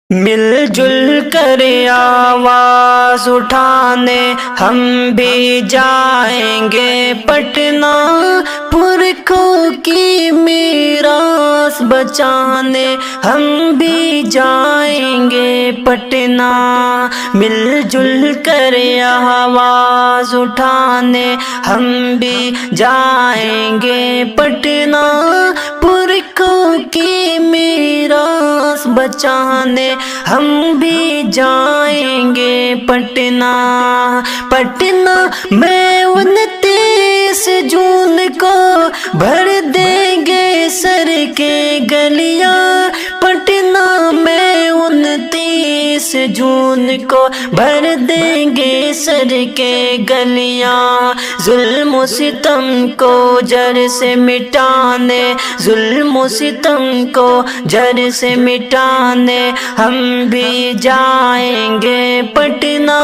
مل جل کر آواز اٹھانے ہم بھی جائیں گے پٹنہ، پرکھوں کی میراث بچانے ہم بھی جائیں گے پٹنہ۔ مل جل کر آواز اٹھانے ہم بھی جائیں گے پٹنہ، پرکھوں کی میراث بچانے ہم بھی جائیں گے پٹنہ۔ پٹنہ میں 29 جون کو بھر دیں گے سر کے گلیاں، پٹنہ میں 29 جون کو بھر دیں گے سر کے گلیاں۔ ظلم و ستم کو جڑ سے مٹانے، ظلم و ستم کو جڑ سے مٹانے ہم بھی جائیں گے پٹنہ،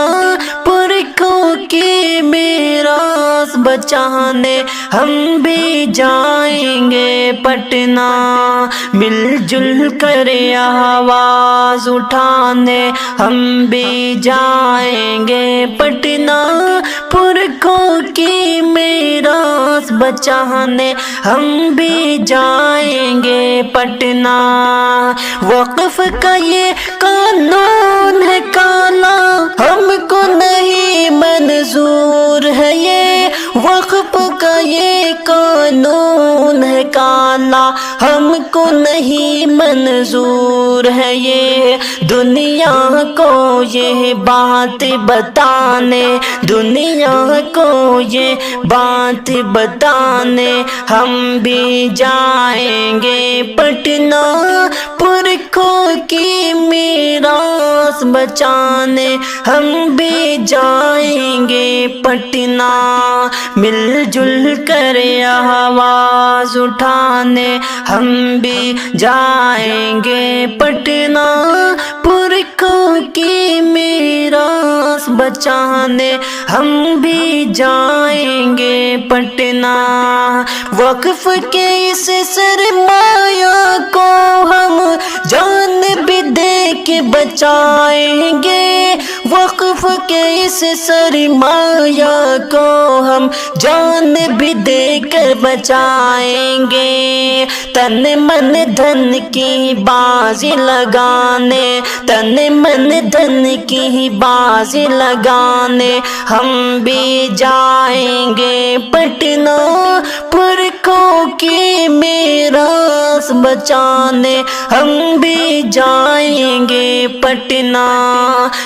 پرکھوں کی میراث بچانے ہم بھی جائیں گے پٹنہ۔ مل جل کر آواز اٹھانے ہم بھی جائیں گے پٹنہ، پرکھوں کی میراث بچانے ہم بھی جائیں گے پٹنہ۔ وقف کا یہ قانون ہے کالا، ہم کو نہیں منظور ہے یہ، وقف کا یہ قانون ہے کالا، ہم کو نہیں منظور ہے یہ۔ دنیا کو یہ بات بتانے، دنیا کو یہ بات بتانے ہم بھی جائیں گے پٹنہ، پرکھوں کی میراث بچانے ہم بھی جائیں گے پٹنہ۔ مل جل کر آواز اٹھانے ہم بھی جائیں گے پٹنہ، پرکھوں کی میراث بچانے ہم بھی جائیں گے پٹنہ۔ وقف کے اس سرمایہ کو ہم جان بھی دے کے بچائیں گے، وقف کے اس سرمایہ کو ہم جان بھی دے کر بچائیں گے۔ تن من دھن کی بازی لگانے، تن من دھن کی بازی لگانے ہم بھی جائیں گے پٹنہ، پرکھوں کی میراث بچانے ہم بھی جائیں گے پٹنہ۔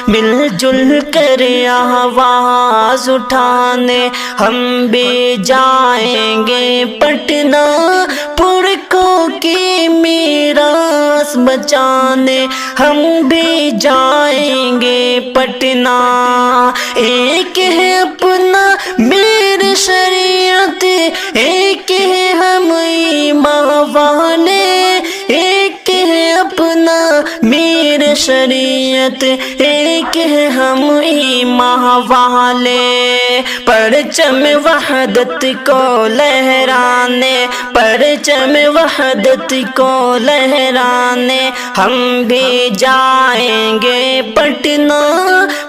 مل جل کر آواز اٹھانے ہم بھی جائیں گے پٹنہ، پرکھوں کی میراث بچانے ہم بھی جائیں گے پٹنہ۔ ایک ہے اپنا میرے شریعت، ایک ہے ہم ایمان والے، ایک ہے اپنا میرے شریعت، ایک ہے ہم ایمان والے۔ پرچم وحدت کو لہرانے، پرچم وحدت کو لہرانے ہم بھی جائیں گے پٹنہ،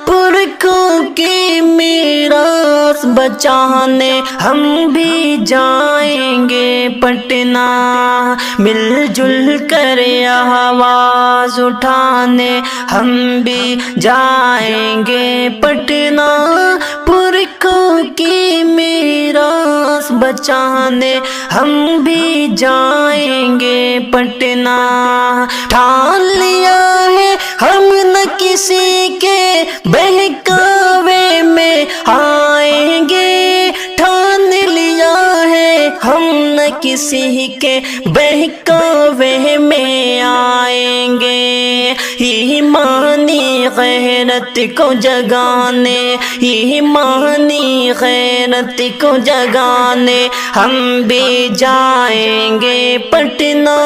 پرکھوں کی میراث بچانے ہم بھی جائیں گے پٹنہ۔ مل جل کر آواز اٹھانے ہم بھی جائیں گے پٹنہ، پرکھوں کی میراث بچانے ہم بھی جائیں گے پٹنہ۔ ٹھان لیا ہے ہم نہ کسی کے بہکاوے میں آئیں گے، ٹھان لیا ہے ہم نہ کسی کے بہکاوے میں آئیں گے۔ ایمان ایمانی غیرت کو جگانے، ایمانی غیرت کو جگانے ہم بھی جائیں گے پٹنہ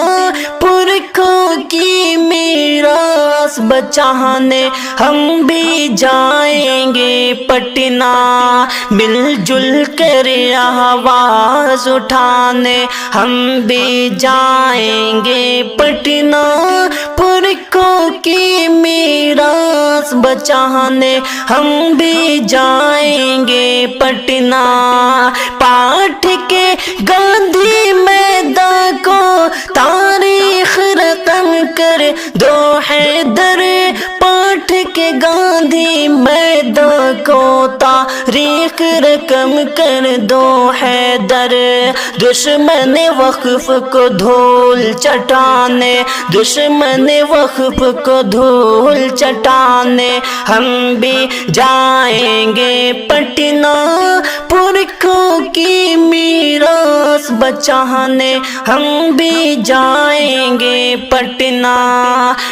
پرکھوں کی میراث بچانے، ہم بھی جائیں گے پٹنہ مل جل کر آواز اٹھانے، ہم بھی جائیں گے پٹنہ پرکھوں کی میراث بچانے، ہم بھی جائیں گے پٹنہ پاٹھ کے گاندھی میدان کو تاریخ رقم کر دو حیدر، پاٹھ کے گاندھی میدان کو تاریخ رقم کر دو حیدر، دشمن وقف کو دھول چٹانے، دشمن وقف کو دھول چٹانے ہم بھی جائیں گے پٹنہ پرکھوں کی میراث بچانے، ہم بھی جائیں گے پٹنہ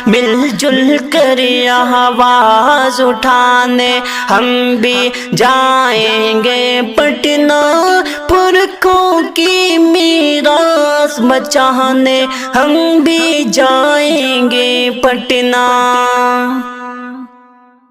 مل جل کر آواز اٹھانے، ہم بھی جائیں گے پٹنہ پرکھوں کی میراث بچانے، ہم بھی جائیں گے پٹنہ۔